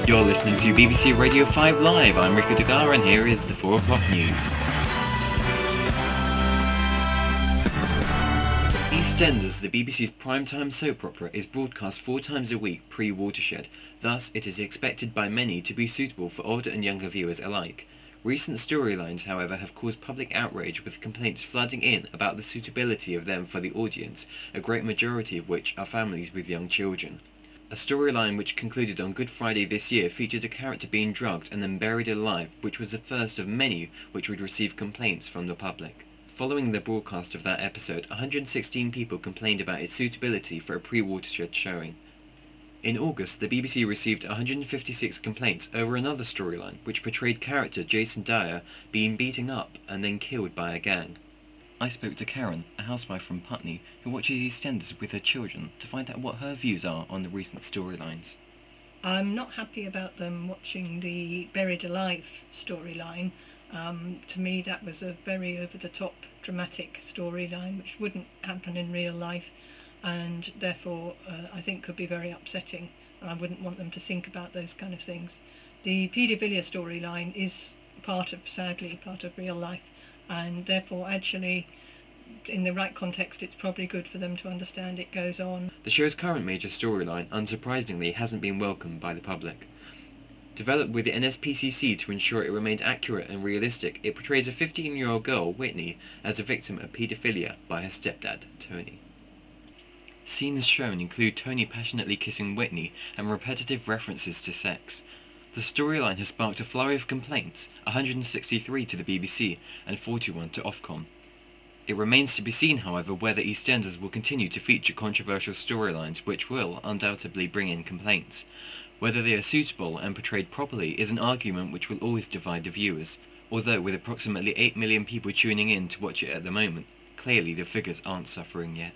You're listening to BBC Radio 5 Live. I'm Rico Degar and here is the 4 o'clock news. Eastenders, the BBC's primetime soap opera, is broadcast 4 times a week pre-Watershed. Thus, it is expected by many to be suitable for older and younger viewers alike. Recent storylines, however, have caused public outrage, with complaints flooding in about the suitability of them for the audience, a great majority of which are families with young children. A storyline which concluded on Good Friday this year featured a character being drugged and then buried alive, which was the first of many which would receive complaints from the public. Following the broadcast of that episode, 116 people complained about its suitability for a pre-Watershed showing. In August, the BBC received 156 complaints over another storyline, which portrayed character Jason Dyer being beaten up and then killed by a gang. I spoke to Karen, a housewife from Putney, who watches EastEnders with her children, to find out what her views are on the recent storylines. I'm not happy about them watching the Buried Alive storyline. To me that was a very over-the-top dramatic storyline which wouldn't happen in real life, and therefore I think could be very upsetting, and I wouldn't want them to think about those kind of things. The paedophilia storyline is sadly part of real life, and therefore actually in the right context it's probably good for them to understand it goes on. The show's current major storyline, unsurprisingly, hasn't been welcomed by the public. Developed with the NSPCC to ensure it remained accurate and realistic, it portrays a 15-year-old girl, Whitney, as a victim of paedophilia by her stepdad, Tony. Scenes shown include Tony passionately kissing Whitney and repetitive references to sex. The storyline has sparked a flurry of complaints, 163 to the BBC and 41 to Ofcom. It remains to be seen, however, whether EastEnders will continue to feature controversial storylines which will undoubtedly bring in complaints. Whether they are suitable and portrayed properly is an argument which will always divide the viewers, although with approximately 8 million people tuning in to watch it at the moment, clearly the figures aren't suffering yet.